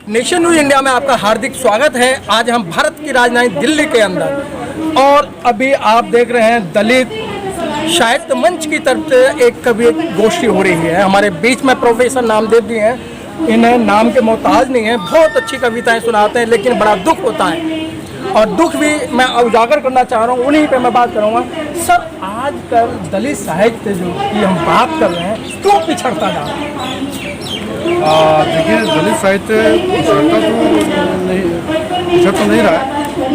Nation news India में आपका हार्दिक स्वागत है। आज हम भारत की राजधानी दिल्ली के अंदर और अभी आप देख रहे हैं दलित साहित्य मंच की तरफ से एक कवि गोष्ठी हो रही है। हमारे बीच में प्रोफेसर नामदेव जी हैं, इन्हें नाम के मोहताज नहीं है, बहुत अच्छी कविताएं सुनाते हैं, लेकिन बड़ा दुख होता है और दुख भी मैं उजागर करना चाह रहा हूँ, उन्हीं पे मैं बात करूँगा। सर, आजकल दलित साहित्य जो की हम बात कर रहे हैं क्यों पिछड़ता जा रहा है? देखिए, दलित साहित्य पिछड़ तो नहीं रहा है,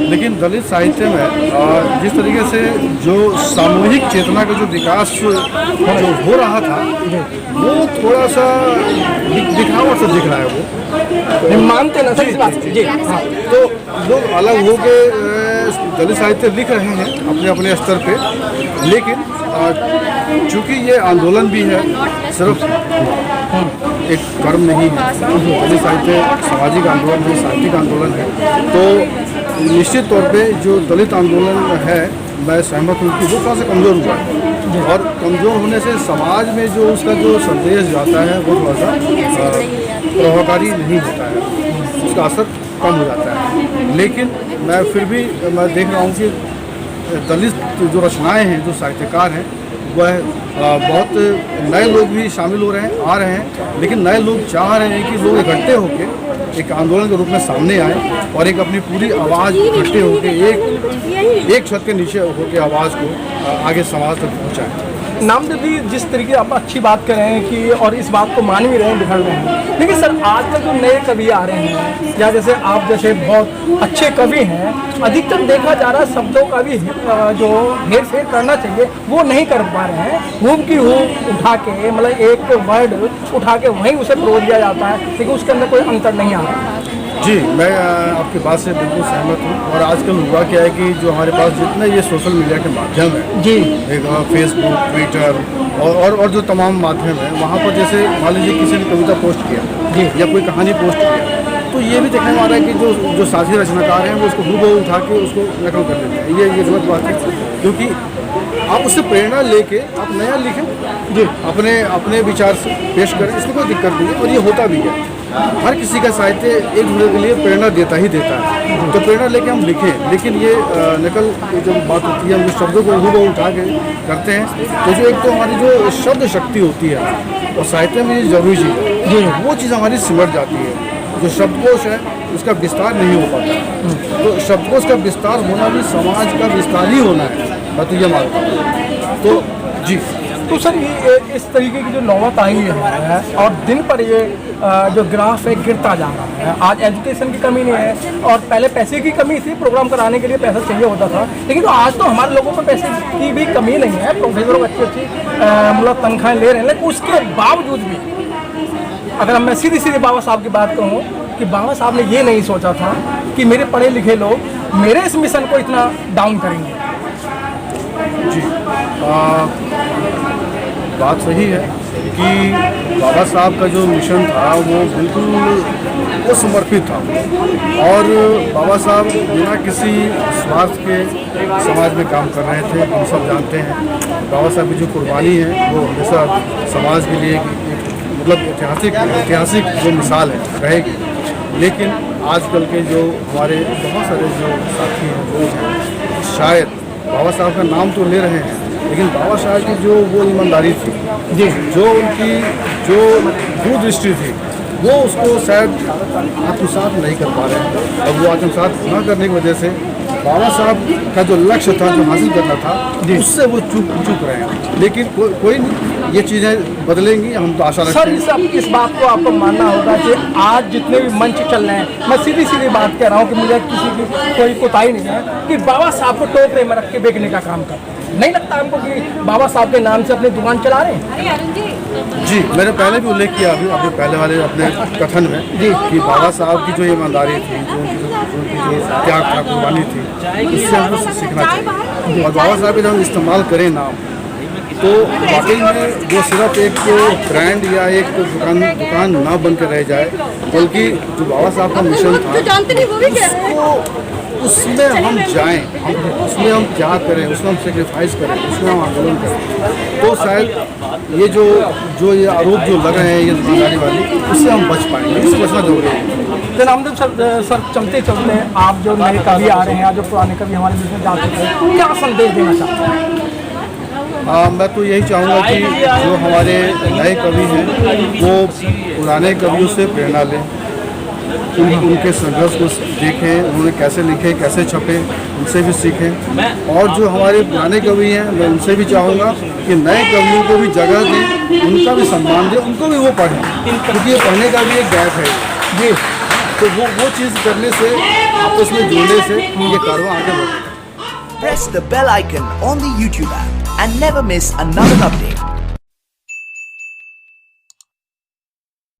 लेकिन दलित साहित्य में जिस तरीके से जो सामूहिक चेतना का जो विकास जो हो रहा था वो थोड़ा सा दिखावट से दिख रहा है। वो मानते ना सर इस बात से? जी हाँ, तो लोग अलग होके दलित साहित्य लिख रहे हैं अपने अपने स्तर पे, लेकिन चूँकि ये आंदोलन भी है, सिर्फ एक कर्म नहीं है। दलित साहित्य सामाजिक आंदोलन है, साहित्यिक आंदोलन है, तो निश्चित तौर पे जो दलित आंदोलन है, मैं सहमत हूँ कि वो थोड़ा सा कमज़ोर हुआ है और कमज़ोर होने से समाज में जो उसका जो संदेश जाता है वो थोड़ा सा प्रभावकारी नहीं होता है, उसका असर कम हो जाता है। लेकिन मैं फिर भी देख रहा हूँ कि दलित जो रचनाएँ हैं, जो साहित्यकार हैं, वह बहुत नए लोग भी शामिल हो रहे हैं, आ रहे हैं, लेकिन नए लोग चाह रहे हैं कि लोग इकट्ठे होकर एक आंदोलन के रूप में सामने आए और एक अपनी पूरी आवाज़ इकट्ठे होकर एक छत के नीचे होकर आवाज़ को आगे समाज तक पहुँचाएं। नामदेव जी, जिस तरीके आप अच्छी बात कर रहे हैं कि और इस बात को मान भी रहे हैं, बिखर रहे हैं, लेकिन सर आजकल जो नए कवि आ रहे हैं या जैसे आप जैसे बहुत अच्छे कवि हैं, अधिकतर देखा जा रहा है शब्दों का भी जो हेर फेर करना चाहिए वो नहीं कर पा रहे हैं। हूम की हूम उठा के, मतलब एक वर्ड उठा के वहीं उसे परोस दिया जाता है, लेकिन उसके अंदर कोई अंतर नहीं आ रहा। जी, मैं आपकी बात से बिल्कुल सहमत हूँ। और आजकल हुआ क्या है कि जो हमारे पास जितने ये सोशल मीडिया के माध्यम है, जी, एक फेसबुक, ट्विटर और जो तमाम माध्यम है, वहाँ पर जैसे मान लीजिए किसी ने कविता पोस्ट किया जी, या कोई कहानी पोस्ट किया, तो ये भी देखने में आ रहा है कि जो साथी रचनाकार हैं वो उसको हूबहू उठा के उसको नकल कर लेते हैं। ये गलत बात है, क्योंकि आप उससे प्रेरणा लेके आप नया लिखें जी, अपने विचार से पेश करें, इसमें कोई दिक्कत नहीं है। और ये होता भी है, हर किसी का साहित्य एक दूसरे के लिए प्रेरणा देता ही देता है, तो प्रेरणा लेके हम लिखें। लेकिन ये नकल जब बात होती है, हम जो शब्दों को हूबहू उठा के करते हैं, तो जो एक तो हमारी जो शब्द शक्ति होती है और साहित्य में ये जरूरी चीज़ है, वो चीज़ हमारी सिमट जाती है। जो शब्दकोश है उसका विस्तार नहीं हो पाता, तो शब्दकोश का विस्तार होना भी समाज का विस्तार ही होना है, मैं तो ये मानता हूँ। तो जी, तो सर ये इस तरीके की जो नौबत आई है और दिन पर ये जो ग्राफ है गिरता जा रहा है। आज एजुकेशन की कमी नहीं है और पहले पैसे की कमी थी, प्रोग्राम कराने के लिए पैसा चाहिए होता था, लेकिन तो आज तो हमारे लोगों को पैसे की भी कमी नहीं है। प्रोफेसरों अच्छी मतलब तनख्वाहें ले रहे हैं, लेकिन उसके बावजूद भी अगर मैं सीधी बाबा साहब की बात कहूँ कि बाबा साहब ने ये नहीं सोचा था कि मेरे पढ़े लिखे लोग मेरे इस मिशन को इतना डाउन करेंगे। जी, बात सही है कि बाबा साहब का जो मिशन था वो बिल्कुल समर्पित था और बाबा साहब बिना किसी स्वार्थ के समाज में काम कर रहे थे। हम सब जानते हैं बाबा साहब की जो कुर्बानी है वो हमेशा समाज के लिए मतलब ऐतिहासिक जो मिसाल है रहेगी। लेकिन आजकल के जो हमारे बहुत सारे जो साथी हैं, लोग हैं, शायद बाबा साहब का नाम तो ले रहे हैं, लेकिन बाबा साहब की जो वो ईमानदारी थी जी, जो उनकी जो दूरदृष्टि थी, वो उसको शायद आत्मसात नहीं कर पा रहे हैं। और वो आत्मसात न करने की वजह से बाबा साहब का जो लक्ष्य था, जो हासिल करना था, उससे वो चूक रहे हैं। लेकिन कोई नहीं, ये चीज़ें बदलेंगी, हम तो आशा रखते हैं। सर, इस बात को आपको मानना होगा कि आज जितने भी मंच चल रहे हैं, मैं सीधी बात कह रहा हूँ कि मुझे किसी की कोई कोताही नहीं है कि बाबा साहब को टोकरे में रख के बेचने का काम करते हैं। नहीं लगता हमको कि बाबा साहब के नाम से अपनी दुकान चला रहे हैं? जी, मैंने पहले भी उल्लेख किया अभी पहले वाले अपने कथन में जी, कि बाबा साहब की जो ईमानदारी थी, जो त्याग था, कुर्बानी थी, उससे हमको सीखना चाहिए। और बाबा साहब का जब इस्तेमाल करें नाम, तो वाकई में वो सिर्फ एक ब्रांड या एक दुकान ना बन के रह जाए, बल्कि जो बाबा साहब का मिशन था उसमें हम जाएं, उसमें हम क्या करें, उसमें हम सेक्रीफाइस करें, उसमें हम आंदोलन करें, तो शायद ये जो ये आरोप जो लग रहे हैं ये दुकानदारी वाली, उससे हम बच पाएंगे। इससे बचना जरूरी है। तो नामदेव सर चलते चलते आप जो नए कवि आ रहे हैं, जो पुराने कवि हमारे बीच में जा चुके हैं, क्या संदेश देना चाहते हैं? मैं तो यही चाहूँगा कि जो हमारे नए कवि हैं वो पुराने कवियों से प्रेरणा लें, उनके संघर्ष को देखें, उन्होंने कैसे लिखे, कैसे छपे, उनसे भी सीखें। और जो हमारे पुराने कवि हैं मैं उनसे भी चाहूँगा कि नए कवियों को भी जगह दें, उनका भी सम्मान दें, उनको भी वो पढ़ें, क्योंकि ये पढ़ने का भी एक गैप है जी। तो वो चीज़ करने से, आपस में जुड़ने से ये कारवां आगे बढ़ेगा। Press the bell icon on the YouTube app and never miss another update.